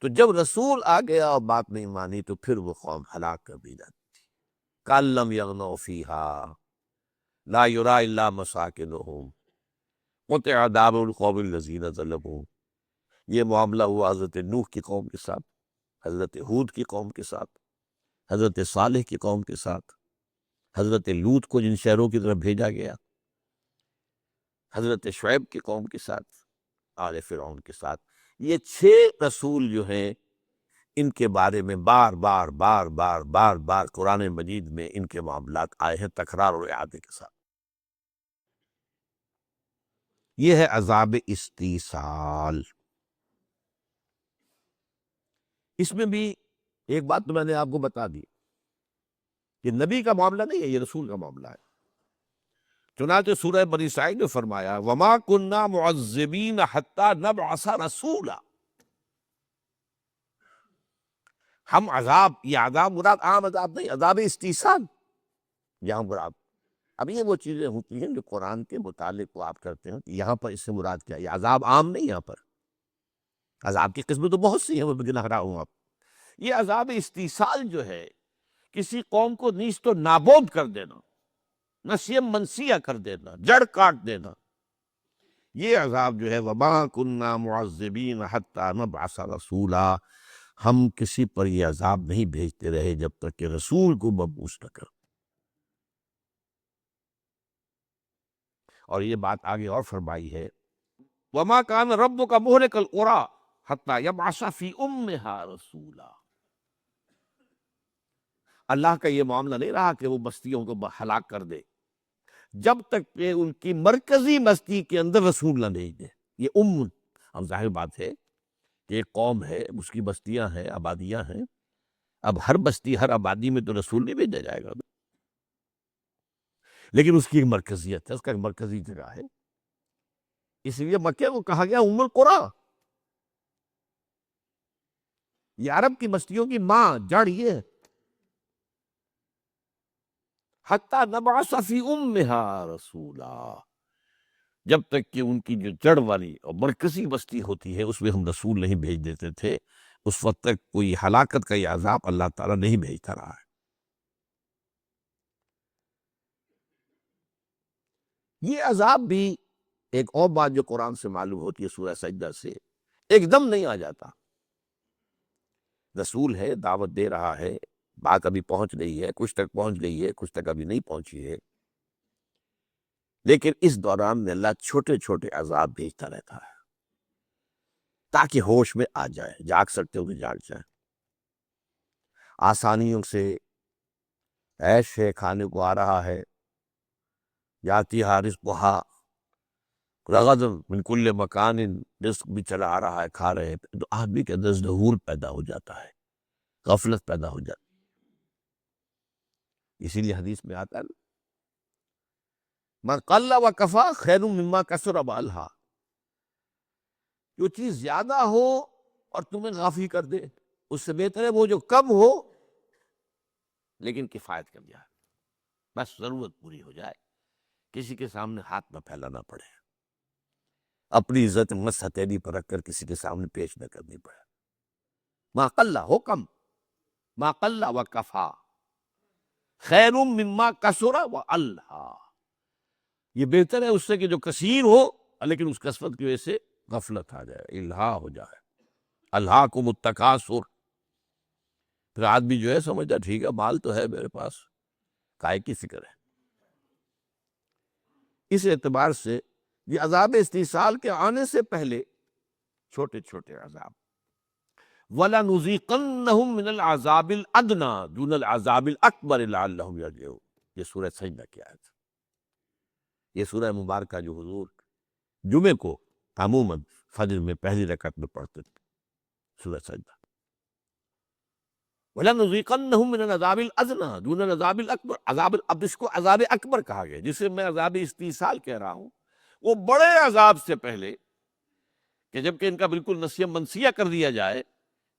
تو جب رسول آ گیا اور بات نہیں مانی تو پھر وہ قوم ہلاک کر دی جاتی تھی۔ کأن لم یغنوا فیہا لا یری الا مساکنہم قطع دابر القوم الذین ظلموا۔ یہ معاملہ ہوا حضرت نوح کی قوم کے ساتھ، حضرت ہود کی قوم کے ساتھ، حضرت صالح کی قوم کے ساتھ، حضرت لوط کو جن شہروں کی طرف بھیجا گیا، حضرت شعیب کی قوم کے ساتھ، آل فرعون کے ساتھ۔ یہ 6 رسول جو ہیں، ان کے بارے میں بار بار قرآن مجید میں ان کے معاملات آئے ہیں تکرار اور اعادے کے ساتھ۔ یہ ہے عذاب استیصال۔ اس میں بھی ایک بات تو میں نے آپ کو بتا دی کہ نبی کا معاملہ نہیں ہے، یہ رسول کا معاملہ ہے۔ چنانچہ سورہ بنی اسرائیل نے فرمایا وَمَا كُنَّا مُعَذِّبِينَ حَتَّى نَبْعَثَ رَسُولًا۔ ہم عذاب، یہ عذاب مراد عام عذاب نہیں، عذاب استیصال یہاں مراد۔ اب یہ وہ چیزیں ہوتی ہیں جو قرآن کے متعلق کو آپ کرتے ہیں کہ یہاں پر اس سے مراد کیا ہے۔ یہ عذاب عام نہیں، یہاں پر عذاب کی قسمیں تو بہت سی ہیں، وہ گنہ رہا ہوں آپ۔ یہ عذاب استیصال جو ہے، کسی قوم کو نیست و نابود کر دینا، نسیم منسیہ کر دینا، جڑ کاٹ دینا، یہ عذاب جو ہے وَمَا كُنَّا مُعَذِّبِينَ حَتَّى نَبْعَثَ رَسُولًا، ہم کسی پر یہ عذاب نہیں بھیجتے رہے جب تک کہ رسول کو مبعوث نہ کر۔ اور یہ بات آگے اور فرمائی ہے وَمَا كَانَ رَبُّكَ مُهْلِكَ الْقُرَىٰ حَتَّى يَبْعَثَ فِي أُمِّهَا رَسُولًا۔ اللہ کا یہ معاملہ نہیں رہا کہ وہ بستیوں کو ہلاک کر دے جب تک کہ ان کی مرکزی بستی کے اندر رسول نہ بھیج دے۔ یہ اب ظاہر بات ہے کہ ایک قوم ہے، اس کی بستیاں ہیں، آبادیاں ہیں، اب ہر بستی ہر آبادی میں تو رسول نہیں بھیجا جائے گا، لیکن اس کی ایک مرکزیت ہے، اس کا ایک مرکزی جگہ ہے۔ اس لیے مکہ کو کہا گیا ام القریٰ، یہ عرب کی بستیوں کی ماں، جڑ یہ ہے۔ حتیٰ نبعث فی امہا رسولا، جب تک کہ ان کی جو جڑ والی اور مرکزی بستی ہوتی ہے اس میں ہم رسول نہیں بھیج دیتے تھے، اس وقت تک کوئی ہلاکت کا یہ عذاب اللہ تعالیٰ نہیں بھیجتا رہا ہے۔ یہ عذاب بھی ایک اور بات جو قرآن سے معلوم ہوتی ہے سورہ سجدہ سے، ایک دم نہیں آ جاتا۔ رسول ہے، دعوت دے رہا ہے، بات ابھی پہنچ رہی ہے، کچھ تک پہنچ گئی ہے، کچھ تک ابھی نہیں پہنچی ہے، لیکن اس دوران میں اللہ چھوٹے چھوٹے عذاب بھیجتا رہتا ہے تاکہ ہوش میں آ جائے، جاگ سکتے ہو کہ جاگ جائے۔ آسانیوں سے عیش ہے، کھانے کو آ رہا ہے، یاتی رزقھا رغدا من کل مکان، رزق بھی چلا آ رہا ہے، کھا رہے ہیں، تو آدمی کے اندر ظہور پیدا ہو جاتا ہے، غفلت پیدا ہو جاتی ہے۔ اسی لیے حدیث میں آتا ہے من قل و کفا خیر مما کثر و الہا، جو چیز زیادہ ہو اور تمہیں غافی کر دے اس سے بہتر ہے وہ جو کم ہو لیکن کفایت کر جائے، بس ضرورت پوری ہو جائے، کسی کے سامنے ہاتھ نہ پھیلانا پڑے، اپنی عزت مس ہتھیلی پر رکھ کر کسی کے سامنے پیش نہ کرنی پڑے۔ ما قل ہو کم، ما قل و کفا خیر مما کثر و الہا، یہ بہتر ہے اس سے کہ جو کثیر ہو لیکن اس کثرت کی وجہ سے غفلت آ جائے، الہا ہو جائے۔ الہاکم التکاثر، پھر آدمی جو ہے سمجھتا ٹھیک ہے مال تو ہے میرے پاس، کائے کی فکر ہے۔ اس اعتبار سے یہ عذاب استحصال کے آنے سے پہلے چھوٹے چھوٹے عذاب، وَلَنُذِيقَنَّهُم مِّنَ الْعَذَابِ الْأَدْنَىٰ دُونَ الْعَذَابِ الْأَكْبَرِ لَعَلَّهُمْ يَرْجِعُونَ، یہ سورہ سجدہ کی آیت ہے۔ یہ سورہ مبارکہ جو حضور جمعے کو عموماً فجر میں پہلی رکعت میں پڑھتے تھے، سورہ سجدہ۔ وَلَنُذِيقَنَّهُم مِّنَ الْعَذَابِ الْأَدْنَىٰ دُونَ الْعَذَابِ الْأَكْبَرِ، اب اس کو عذاب اکبر کہا گیا، جسے میں عذاب استحصال کہہ رہا ہوں، وہ بڑے عذاب سے پہلے کہ جبکہ ان کا بالکل نسیہ منسیہ کر دیا جائے،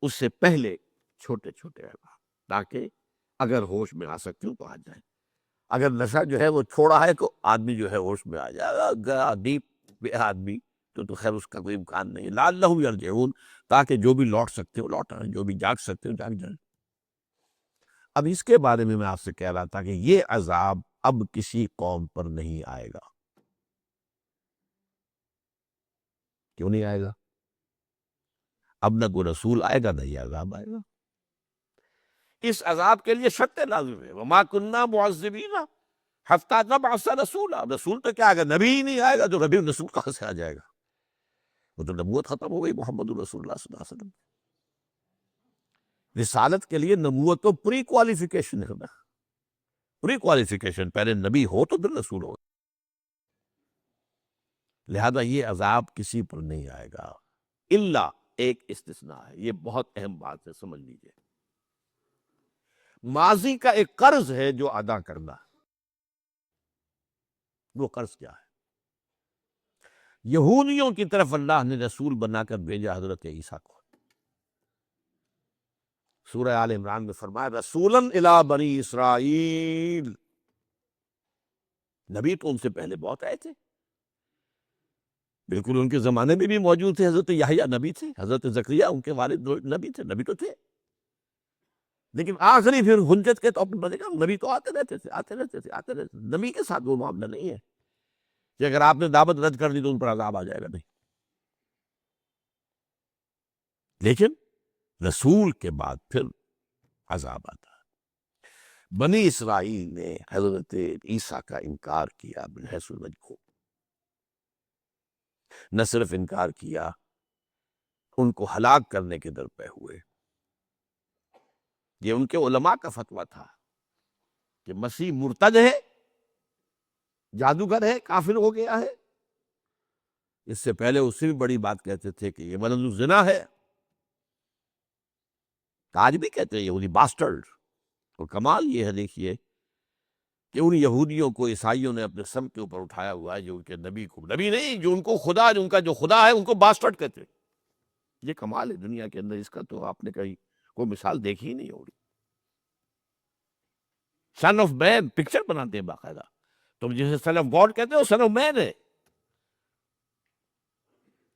اس سے پہلے چھوٹے چھوٹے عذاب، تاکہ اگر ہوش میں آ سکتے ہوں تو آ جائیں۔ اگر نشہ جو ہے وہ چھوڑا ہے تو آدمی جو ہے ہوش میں آ جائے، گیا ڈیپ بے آدمی تو خیر اس کا کوئی امکان نہیں، لعلہم یرجعون، تاکہ جو بھی لوٹ سکتے ہو لوٹ آئیں، جو بھی جاگ سکتے ہو جاگ جائیں۔ اب اس کے بارے میں آپ سے کہہ رہا تھا کہ یہ عذاب اب کسی قوم پر نہیں آئے گا۔ کیوں نہیں آئے گا؟ اب نہ کوئی رسول آئے گا نہ یہ عذاب آئے گا۔ اس عذاب کے لیے شرط لازم ہے، وما کننا معذبین حتی نبعث رسولا، رسول تو کیا آئے گا، نبی ہی نہیں آئے گا تو نبی رسول کہاں سے آ جائے گا؟ وہ تو نبوت ختم ہو گئی، محمد رسول اللہ صلی اللہ علیہ وسلم۔ رسالت کے لیے نبوت تو پری کوالیفیکیشن ہے نا، پری کوالیفیکیشن، پہلے نبی ہو تو پھر رسول ہو۔ لہذا یہ عذاب کسی پر نہیں آئے گا، الا ایک استثناء ہے، یہ بہت اہم بات ہے، سمجھ لیجئے۔ ماضی کا ایک قرض ہے جو ادا کرنا، وہ قرض کیا ہے؟ یہودیوں کی طرف اللہ نے رسول بنا کر بھیجا حضرت عیسیٰ کو۔ سورہ آل عمران میں فرمایا رسولاً الی بنی اسرائیل، نبی تو ان سے پہلے بہت آئے تھے، بالکل ان کے زمانے میں بھی موجود تھے، حضرت یحییٰ نبی تھے، حضرت زکریا ان کے والد نبی تھے، نبی تو تھے، لیکن آخری پھر حجت کے طور پر نبی تو آتے رہتے تھے، آتے رہتے تھے، آتے رہتے تھے۔ نبی کے ساتھ وہ معاملہ نہیں ہے کہ اگر آپ نے دعوت رد کر دی تو ان پر عذاب آ جائے گا، نہیں۔ لیکن رسول کے بعد پھر عذاب آتا ہے۔ بنی اسرائیل نے حضرت عیسیٰ کا انکار کیا بالحیث المجھول، نہ صرف انکار کیا، ان کو ہلاک کرنے کے در پہ ہوئے۔ یہ ان کے علماء کا فتویٰ تھا کہ مسیح مرتد ہے، جادوگر ہے، کافر ہو گیا ہے۔ اس سے پہلے اس سے بھی بڑی بات کہتے تھے کہ یہ ولد الزنا ہے، آج بھی کہتے ہیں یہودی باسٹرڈ۔ اور کمال یہ ہے دیکھیے کہ ان یہودیوں کو عیسائیوں نے اپنے سم کے اوپر اٹھایا ہوا ہے، جو ان کے نبی کو، نبی نہیں، جو ان کو خدا، جو ان کا جو خدا ہے ان کو باسٹرڈ کہتے ہیں۔ یہ کمال ہے دنیا کے اندر، اس کا تو آپ نے کہیں کوئی مثال دیکھی ہی نہیں ہوگی۔ سن آف مین پکچر بناتے ہیں باقاعدہ، تم جسے سن آف گاڈ کہتے ہو سن آف مین ہے۔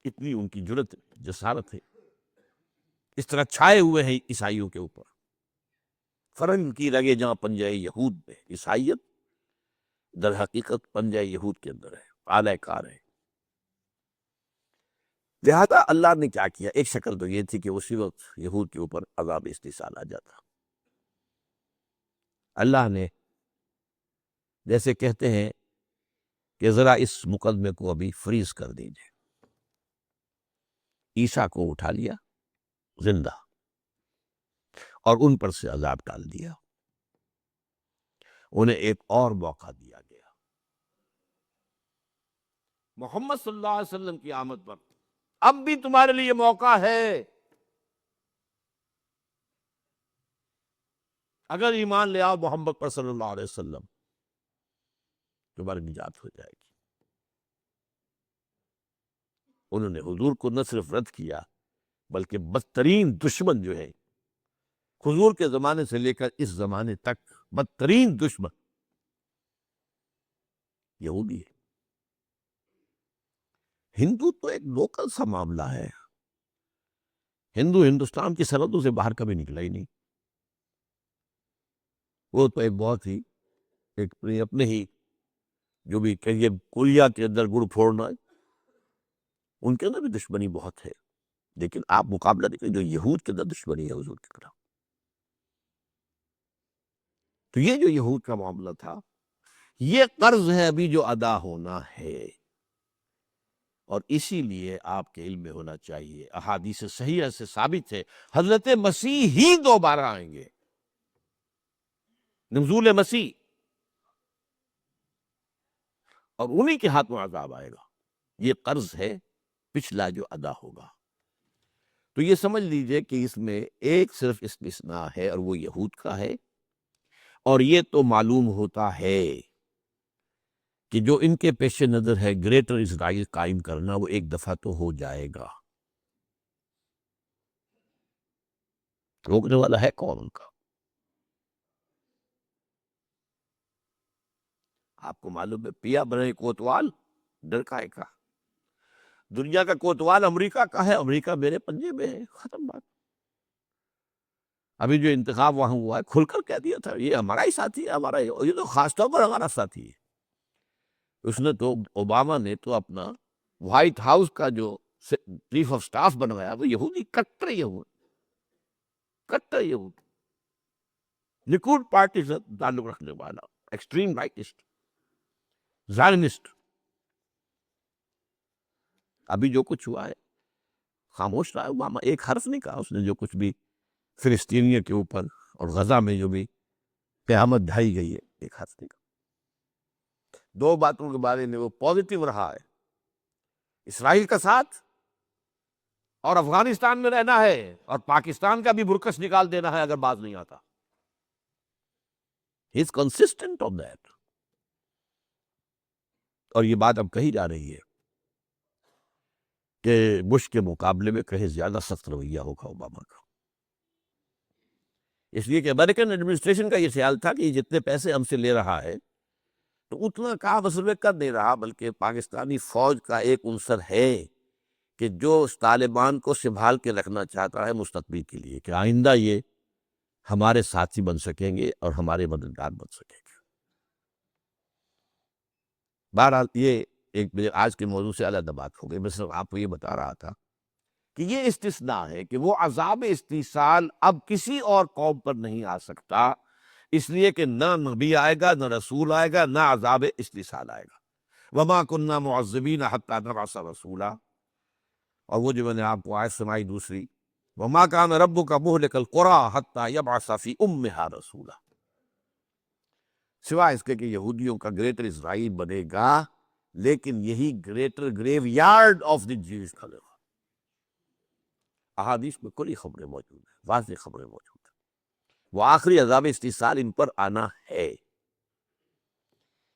اتنی ان کی جرت جسارت ہے، اس طرح چھائے ہوئے ہیں عیسائیوں کے اوپر۔ فرنگ کی رگے جہاں پنجہ یہود میں، عیسائیت در حقیقت پنجہ یہود کے اندر ہے، اعلی کار ہے۔ لہذا اللہ نے کیا کیا، ایک شکل تو یہ تھی کہ اسی وقت یہود کے اوپر عذاب استحصال آ جاتا۔ اللہ نے جیسے کہتے ہیں کہ ذرا اس مقدمے کو ابھی فریز کر دیجئے، عیسیٰ کو اٹھا لیا زندہ اور ان پر سے عذاب ڈال دیا، انہیں ایک اور موقع دیا گیا۔ محمد صلی اللہ علیہ وسلم کی آمد پر اب بھی تمہارے لیے موقع ہے، اگر ایمان لے آؤ محمد پر صلی اللہ علیہ وسلم، تمہاری نجات ہو جائے گی۔ انہوں نے حضور کو نہ صرف رد کیا بلکہ بدترین دشمن جو ہے حضور کے زمانے سے لے کر اس زمانے تک، بدترین دشمن یہودی ہے۔ ہندو تو ایک لوکل سا معاملہ ہے، ہندو ہندوستان کی سرحدوں سے باہر کبھی نکلا ہی نہیں، وہ تو ایک بہت ہی ایک اپنے ہی جو بھی کہیے کوریا کے اندر گڑ پھوڑنا، ان کے اندر بھی دشمنی بہت ہے، لیکن آپ مقابلہ دیکھیں جو یہود کے اندر دشمنی ہے حضور کی طرف۔ تو یہ جو یہود کا معاملہ تھا، یہ قرض ہے ابھی جو ادا ہونا ہے، اور اسی لیے آپ کے علم میں ہونا چاہیے، احادیث صحیحہ سے ثابت ہے حضرت مسیح ہی دوبارہ آئیں گے، نزول مسیح، اور انہی کے ہاتھ میں عذاب آئے گا۔ یہ قرض ہے پچھلا جو ادا ہوگا۔ تو یہ سمجھ لیجئے کہ اس میں ایک صرف استثناء ہے اور وہ یہود کا ہے، اور یہ تو معلوم ہوتا ہے کہ جو ان کے پیش نظر ہے گریٹر اسرائیل قائم کرنا، وہ ایک دفعہ تو ہو جائے گا۔ روکنے والا ہے کون ان کا؟ آپ کو معلوم ہے پیا بنے کوتوال ڈر کائے کا، دنیا کا کوتوال امریکہ کا ہے، امریکہ میرے پنجے میں ہے، ختم بات۔ ابھی جو انتخاب وہاں ہوا ہے کھل کر کہہ دیا تھا یہ ہمارا ہی ساتھی ہے، ہمارا ہی، یہ تو خاص طور پر ہمارا ساتھی ہے۔ اس نے تو اوباما نے تو اپنا وائٹ ہاؤس کا جو چیف آف سٹاف بنوایا وہ یہودی، کٹر یہود، کٹر یہود، لیکوڈ پارٹی سے تعلق رکھنے والا، ایکسٹریم رائٹسٹ، زائنسٹ۔ ابھی جو کچھ ہوا ہے خاموش رہا ہے اوباما، ایک حرف نہیں کہا اس نے، جو کچھ بھی فلسطینیوں کے اوپر اور غزہ میں جو بھی قیامت ڈھائی گئی ہے، ایک حرف نہیں کہا۔ دو باتوں کے بارے میں وہ پازیٹیو رہا ہے، اسرائیل کا ساتھ اور افغانستان میں رہنا ہے، اور پاکستان کا بھی برکس نکال دینا ہے اگر باز نہیں آتا۔ He is consistent on that۔ اور یہ بات اب کہی جا رہی ہے کہ بش کے مقابلے میں کہیں زیادہ سخت رویہ ہوگا اوباما کا، اس لیے کہ امریکن ایڈمنسٹریشن کا یہ خیال تھا کہ یہ جتنے پیسے ہم سے لے رہا ہے تو اتنا کام اصل میں کر نہیں رہا، بلکہ پاکستانی فوج کا ایک عنصر ہے کہ جو اس طالبان کو سنبھال کے رکھنا چاہتا ہے مستقبل کے لیے، کہ آئندہ یہ ہمارے ساتھی بن سکیں گے اور ہمارے مددگار بن سکیں گے۔ بہرحال یہ ایک آج کے موضوع سے علیحدہ بات ہو گئی، میں صرف آپ کو یہ بتا رہا تھا کہ یہ استثناء ہے کہ وہ عذاب استحصال اب کسی اور قوم پر نہیں آ سکتا، اس لیے کہ نہ نبی آئے گا، نہ رسول آئے گا، نہ عذاب استحصال آئے گا۔ وما كنا معذبین حتی نبعث رسولا، اور وہ جو میں نے آپ کو آیت سنائی دوسری، وما كان ربك مهلك القرى حتى يبعث في امها رسولا، سوائے اس کے کہ یہودیوں کا گریٹر اسرائیل بنے گا، لیکن یہی greater graveyard of the Jews کھڑے گا۔ احادیث میں کلی خبریں موجود ہیں، واضح خبریں موجود ہیں، وہ آخری عذاب استحصال ان پر آنا ہے،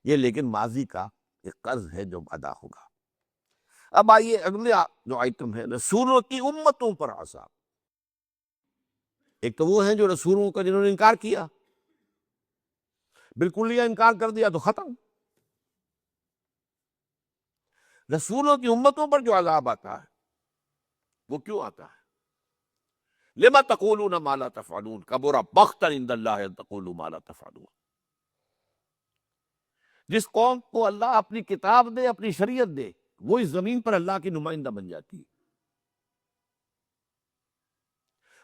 یہ لیکن ماضی کا ایک قرض ہے جو ادا ہوگا۔ اب آئیے اگلے جو آئٹم ہے، رسولوں کی امتوں پر عذاب۔ ایک تو وہ ہیں جو رسولوں کا جنہوں نے انکار کیا، بالکل یہ انکار کر دیا تو ختم۔ رسولوں کی امتوں پر جو عذاب آتا ہے وہ کیوں آتا ہے؟ لما تقولون ما لا تفعلون کبر مقتا عند اللہ ان تقولوا ما لا تفعلون۔ جس قوم کو اللہ اپنی کتاب دے، اپنی شریعت دے، وہ اس زمین پر اللہ کی نمائندہ بن جاتی ہے۔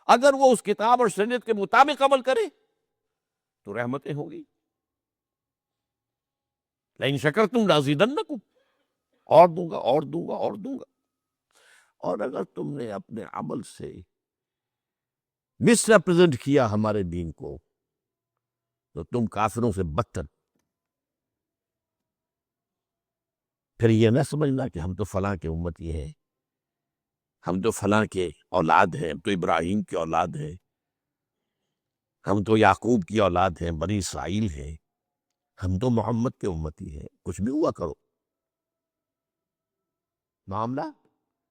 اگر وہ اس کتاب اور شریعت کے مطابق عمل کرے تو رحمتیں ہوں گی۔ لئن شکرتم لازیدنکم، اور دوں گا اور دوں گا اور دوں گا۔ اور اگر تم نے اپنے عمل سے مس ریپرزینٹ کیا ہمارے دین کو تو تم کافروں سے بدتر۔ پھر یہ نہ سمجھنا کہ ہم تو فلاں کے امتی ہیں، ہم تو فلاں کے اولاد ہیں، ہم تو ابراہیم کی اولاد ہیں، ہم تو یعقوب کی اولاد ہیں، بنی اسرائیل ہیں، ہم تو محمد کے امتی ہیں۔ کچھ بھی ہوا کرو، معاملہ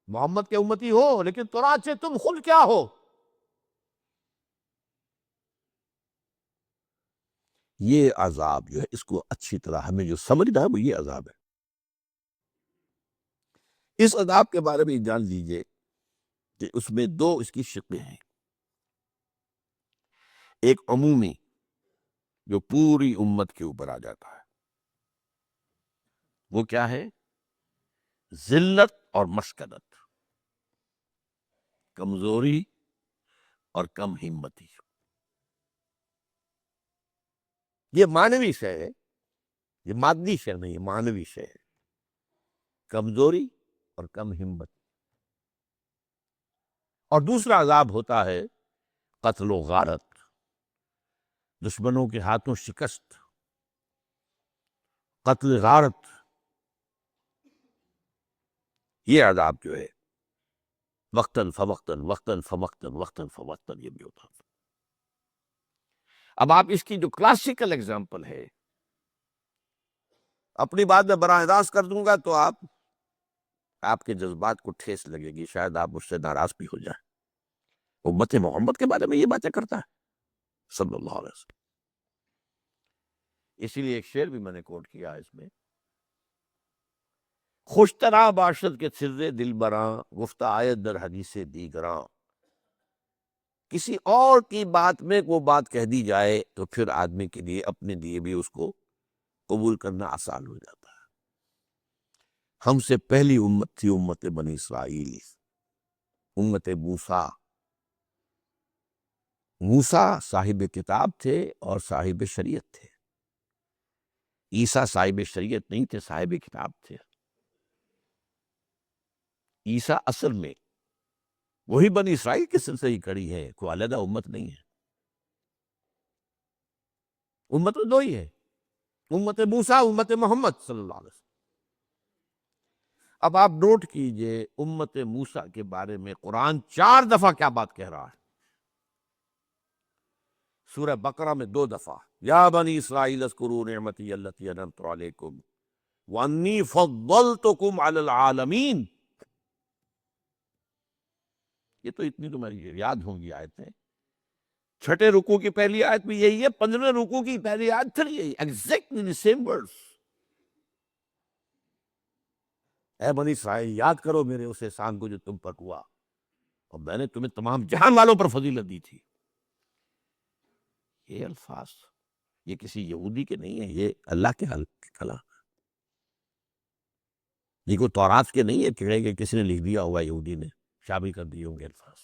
محمد کے امتی ہو، لیکن چنانچہ تم خود کیا ہو؟ یہ عذاب جو ہے، اس کو اچھی طرح ہمیں جو سمجھنا ہے وہ یہ عذاب ہے۔ اس عذاب کے بارے میں جان لیجئے کہ اس میں دو اس کی شکلیں ہیں۔ ایک عمومی جو پوری امت کے اوپر آ جاتا ہے، وہ کیا ہے؟ ذلت اور مسکنت، کمزوری اور کم ہمتی۔ یہ معنوی شے ہے، یہ مادی شے نہیں، یہ معنوی شے ہے، کمزوری اور کم ہمت۔ اور دوسرا عذاب ہوتا ہے قتل و غارت، دشمنوں کے ہاتھوں شکست، قتل غارت۔ یہ عذاب جو ہے وقتاً فوقتاً، وقتاً فوقتاً، وقتاً فوقتاً یہ بھی ہوتا ہے۔ اب آپ اس کی جو کلاسیکل اگزامپل ہے، اپنی بات میں براہ راست کر دوں گا تو آپ کے جذبات کو ٹھیس لگے گی، شاید آپ مجھ سے ناراض بھی ہو جائیں۔ امت محمد کے بارے میں یہ باتیں کرتا ہے صلی اللہ علیہ وسلم۔ اسی لیے ایک شعر بھی میں نے کوٹ کیا اس میں، خوش طرح باشد کے سر دل براں، گفتہ آیت در حدیث دیگراں۔ کسی اور کی بات میں وہ بات کہہ دی جائے تو پھر آدمی کے لیے اپنے لیے بھی اس کو قبول کرنا آسان ہو جاتا ہے۔ ہم سے پہلی امت تھی امت بنی اسرائیل، امت موسیٰ۔ موسیٰ صاحب کتاب تھے اور صاحب شریعت تھے، عیسیٰ صاحب شریعت نہیں تھے، صاحب کتاب تھے۔ عیسیٰ اصل میں وہی بنی اسرائیل کے سلسلے ہی کڑی ہے، کوئی علیحدہ امت نہیں ہے۔ امت دو ہی ہے، امت موسیٰ، امت محمد صلی اللہ علیہ وسلم۔ اب آپ نوٹ کیجئے امت موسیٰ کے بارے میں قرآن 4 دفعہ کیا بات کہہ رہا ہے۔ سورہ بقرہ میں 2 دفعہ، یا بنی اسرائیل اذکروا نعمتی التی انعمت علیکم وانی فضلتکم علی العالمین۔ یہ تو اتنی تو میری یاد ہوں گی آیتیں۔ 6 رکوع کی پہلی آیت بھی یہی ہے، 15 رکوع کی پہلی آیت پھر یہی، ایگزیکٹلی سیم ورڈز۔ اے بنی اسرائیل یاد کرو میرے اس احسان کو جو تم پر ہوا، اور میں نے تمہیں تمام جہان والوں پر فضیلت دی تھی۔ یہ الفاظ یہ کسی یہودی کے نہیں ہیں، یہ اللہ کے کلام۔ یہ کوئی تورات کے نہیں ہے کہ کسی نے لکھ دیا ہوا یہودی نے، شامل کر دیے ہوں گے الفاظ۔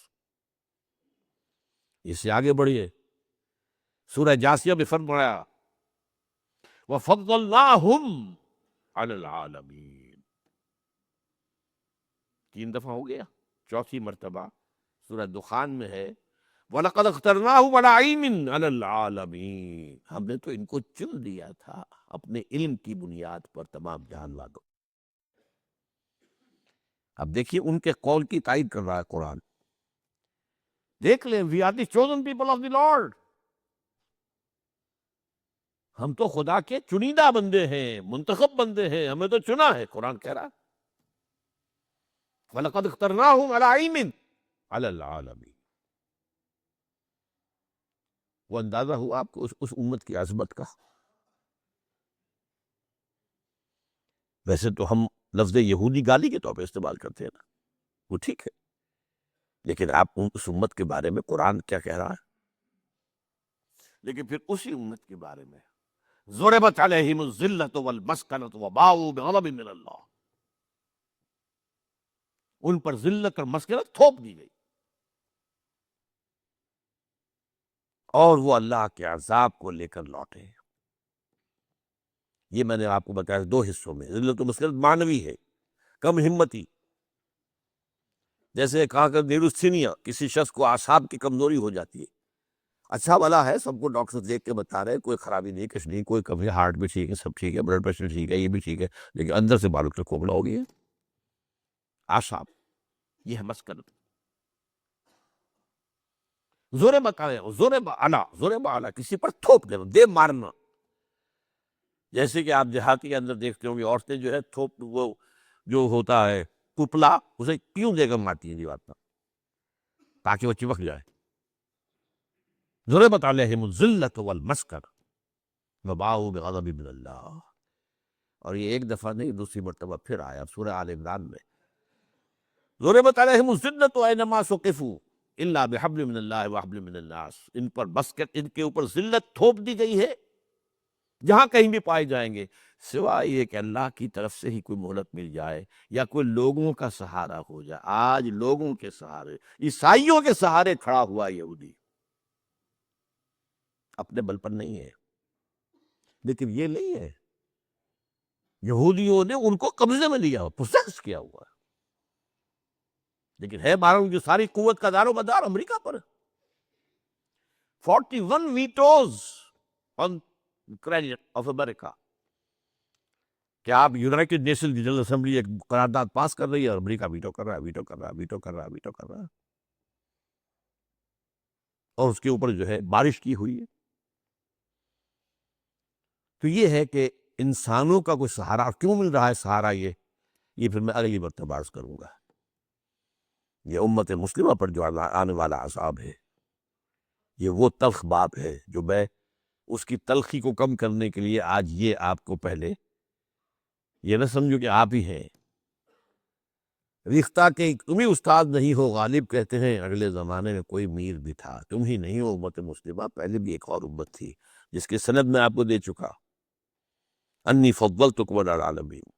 اس سے آگے بڑھیے، سورہ جاثیہ میں فرمایا وَفَضَّلْنَاهُمْ عَلَى الْعَالَمِينَ۔ 3 دفعہ ہو گیا، 4تھی مرتبہ سورہ دخان میں ہے وَلَقَدْ اخْتَرْنَاهُمْ عَلَىٰ عِلْمٍ عَلَى الْعَالَمِينَ۔ ہم نے تو ان کو چن دیا تھا اپنے علم کی بنیاد پر تمام جہان والوں۔ اب دیکھیے ان کے قول کی تائید کر رہا ہے قرآن۔ دیکھ لیں، we are the chosen people of the Lord, ہم تو خدا کے چنیدہ بندے ہیں، منتخب بندے ہیں، ہمیں تو چنا ہے۔ قرآن کہہ رہا وَلَقَدْ اخْتَرْنَاهُمْ عَلَىٰ عِلْمٍ عَلَى الْعَالَمِينَ۔ وہ اندازہ ہوا آپ کو اس امت کی عظمت کا۔ ویسے تو ہم لفظ یہودی گالی کے طور پہ استعمال کرتے ہیں نا، وہ ٹھیک ہے، لیکن آپ اس امت کے بارے میں قرآن کیا کہہ رہا ہے؟ لیکن پھر اسی امت کے بارے میں ضربت علیہم الذلۃ والمسکنۃ وباؤوا بغضب من اللہ، ان پر ذلت اور مسکنت تھوپ دی گئی اور وہ اللہ کے عذاب کو لے کر لوٹے۔ یہ میں نے آپ کو بتایا دو حصوں میں، ذلت و مسکنت معنوی ہے، کم ہمتی، جیسے کہا کہ نیروسینیا، کسی شخص کو اعصاب کی کمزوری ہو جاتی ہے، اچھا بھلا ہے، سب کو ڈاکٹر دیکھ کے بتا رہے کوئی خرابی نہیں، کچھ نہیں، کوئی کمی، ہارٹ بھی ٹھیک ہے، سب ٹھیک ہے، بلڈ پریشر ٹھیک ہے، یہ بھی ٹھیک ہے، لیکن اندر سے بالوں سے کھوکھلا ہو گئی ہے، اعصاب، یہ ہے مسکنت۔ ضرب علی، کسی پر تھوپ دینا، دے مارنا، جیسے کہ آپ دیہاتی کے اندر دیکھتے ہوں گے عورتیں جو ہے تھوپ، وہ جو ہوتا ہے پپلا، اسے کیوں دے کر مارتی ہیں دیوار پر تاکہ وہ چپک جائے۔ ضربت علیہم الذلۃ والمسکنۃ وباؤوا بغضب من اللہ، اور یہ ایک دفعہ نہیں، دوسری مرتبہ پھر آیا سورہ آل عمران میں، ضربت علیہم الذلۃ اینما ثقفوا الا بحبل من اللہ وحبل من الناس، ان پر مسکت، ان کے اوپر ذلت تھوپ دی گئی ہے جہاں کہیں بھی پائے جائیں گے، سوائے یہ کہ اللہ کی طرف سے ہی کوئی مہلت مل جائے یا کوئی لوگوں کا سہارا ہو جائے۔ آج لوگوں کے سہارے، عیسائیوں کے سہارے کھڑا ہوا یہودی، اپنے بل پر نہیں ہے، لیکن یہ نہیں ہے، یہودیوں نے ان کو قبضے میں لیا، پوسیس کیا ہوا ہے، لیکن ہے معلوم جو ساری قوت کا دار و مدار امریکہ پر، 41 ویٹوز آن کریڈٹ آف امریکہ، کہ آپ یونائٹڈ نیشن جنرل اسمبلی ایک قرارداد پاس کر رہی ہے اور امریکہ ویٹو کر رہا ہے، ویٹو کر رہا ہے، ویٹو کر رہا ہے، ویٹو کر رہا ہے، اور اس کے اوپر جو ہے بارش کی ہوئی ہے۔ تو یہ ہے کہ انسانوں کا کوئی سہارا کیوں مل رہا ہے، سہارا یہ پھر میں اگلی مرتبہ عرض کروں گا۔ یہ امت مسلمہ پر جو آنے والا عذاب ہے، یہ وہ تلخ باب ہے جو میں اس کی تلخی کو کم کرنے کے لیے آج یہ آپ کو پہلے یہ نہ سمجھو کہ آپ ہی ہیں ریختہ کے تم ہی استاد نہیں ہو، غالب کہتے ہیں اگلے زمانے میں کوئی میر بھی تھا، تم ہی نہیں ہو امت مسلمہ، پہلے بھی ایک اور امت تھی جس کی سند میں آپ کو دے چکا، انی فضلتکم علی العالمین،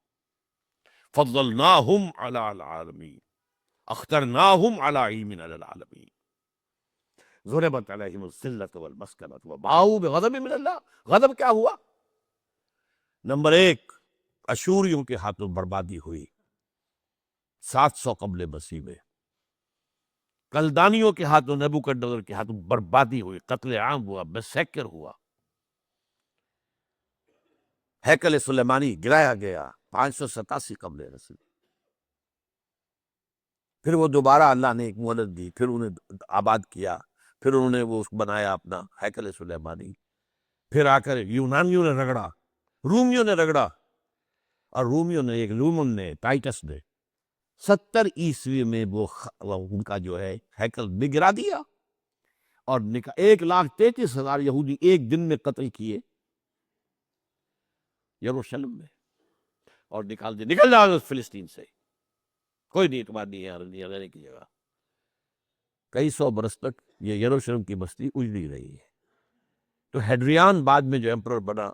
فضلناہم علی العالمین، اخترناہم علی علم علی العالمین، ضربت علیہم الذلۃ والمسکنۃ وباؤوا بغضب من اللہ۔ غضب کیا ہوا؟ نمبر ایک، اشوریوں کے ہاتھوں بربادی ہوئی 700 قبل مسیح میں، کلدانیوں کے ہاتھوں، نبوکدنضر کے ہاتھوں بربادی ہوئی، قتل عام ہوا، میسیکر ہوا، ہیکل سلیمانی گرایا گیا 587 قبل رسول، پھر وہ دوبارہ اللہ نے ایک مہلت دی، پھر انہیں آباد کیا، پھر انہوں نے وہ بنایا اپنا ہیکل سلیمانی، پھر آ کر یونانیوں نے رگڑا، رومیوں نے رگڑا، اور رومیوں نے رومن نے، ٹائٹس نے 70 عیسوی میں وہ ان کا جو ہے ہیکل بگرا دیا، اور 1,33,000 یہودی ایک دن میں قتل کیے یروشلم میں، اور نکل جاؤ فلسطین سے، کوئی نہیں تمہاری نہیں رہنے کی جگہ۔ کئی سو برس تک یہ یروشلم کی بستی اجڑی رہی ہے۔ تو ہیڈریان بعد میں جو ایمپرر بنا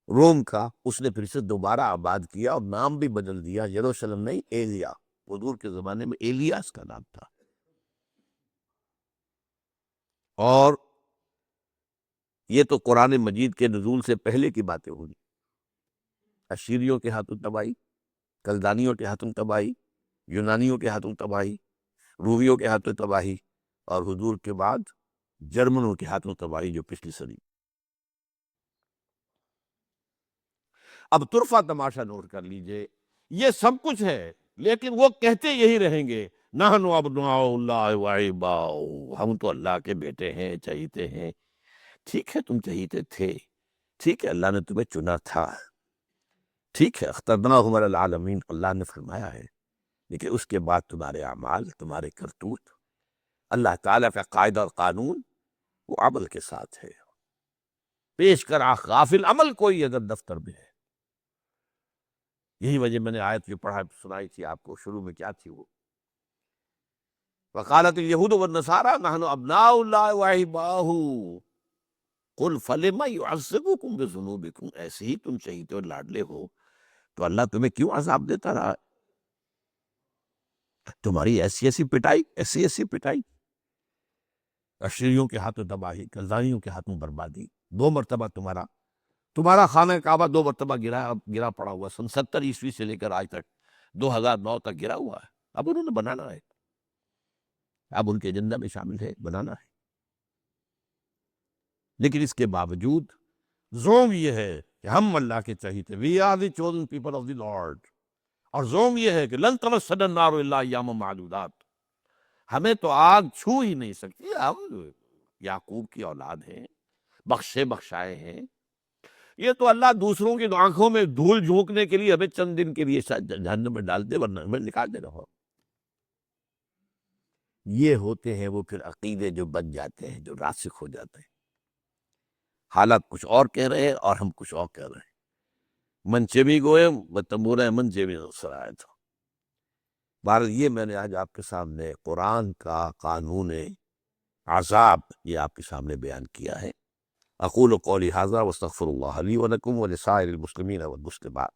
روم کا، اس نے پھر سے دوبارہ آباد کیا اور نام بھی بدل دیا، یروشلم نہیں، ایلیا، حضور کے زمانے میں ایلیاس کا نام تھا۔ اور یہ تو قرآن مجید کے نزول سے پہلے کی باتیں ہوگی، اشیریوں کے ہاتھوں تباہی، کلدانیوں کے ہاتھوں تباہی، یونانیوں کے ہاتھوں تباہی، رومیوں کے ہاتھوں تباہی، اور حضور کے بعد جرمنوں کے ہاتھوں تباہی جو پچھلی صدی۔ اب طرفہ تماشا نوٹ کر لیجئے، یہ سب کچھ ہے، لیکن وہ کہتے یہی رہیں گے، نحن ابناء اللہ واحباؤہ، ہم تو اللہ کے بیٹے ہیں، چہیتے ہیں۔ ٹھیک ہے، تم چہیتے تھے، ٹھیک ہے، اللہ نے تمہیں چنا تھا، ٹھیک ہے، اخترناہم علی العالمین، اللہ نے فرمایا ہے، لیکن اس کے بعد تمہارے اعمال، تمہارے کرتوت، اللہ تعالیٰ کا قاعدہ اور قانون وہ عمل کے ساتھ ہے، پیش کر غافل عمل کوئی اگر دفتر میں ہے۔ یہی وجہ میں نے آیت جو پڑھا سنائی تھی آپ کو، شروع میں کیا تھی وہ، وقالت الیہود والنصارى نحن ابناء اللہ واحباؤہ قل فلم یعذبکم بذنوبکم، ایسے ہی تم چہیتے اور لاڈلے ہو تو اللہ تمہیں کیوں عذاب دیتا رہا ہے؟ تمہاری ایسی ایسی پٹائی، ایسی ایسی پٹائی، اشریوں کے ہاتھوں تباہی، کلدانیوں کے ہاتھوں بربادی، 2 مرتبہ تمہارا خانہ کعبہ 2 مرتبہ گرا پڑا ہوا، سن 70 عیسوی سے لے کر آج تک 2009 تک گرا ہوا ہے۔ اب انہوں نے بنانا ہے، اب ان کے ایجنڈا میں شامل ہے، بنانا ہے۔ لیکن اس کے باوجود زوم یہ ہے کہ ہم اللہ کے چہیتے، we are the chosen people of the Lord, اور زوم یہ ہے کہ لن تمسنا النار الا ایاما معدودات، ہمیں تو آگ چھو ہی نہیں سکتی، ہم یعقوب کی اولاد ہیں، بخشے بخشائے ہیں۔ یہ تو اللہ دوسروں کی آنکھوں میں دھول جھونکنے کے لیے ہمیں چند دن کے لیے شاید جہنم میں ڈال دے، ورنہ ہمیں نکال دے رہا۔ یہ ہوتے ہیں وہ پھر عقیدے جو بن جاتے ہیں، جو راسخ ہو جاتے ہیں۔ حالات کچھ اور کہہ رہے ہیں اور ہم کچھ اور کہہ رہے ہیں۔ من چیمی گوئم و تمورہ من چیمی سرائے تھا۔ بہرحال یہ میں نے آج آپ کے سامنے قرآن کا قانون عذاب یہ آپ کے سامنے بیان کیا ہے۔ اقول قولی ھذا واستغفر اللہ لی ولکم ولسائر المسلمین والمسلمات۔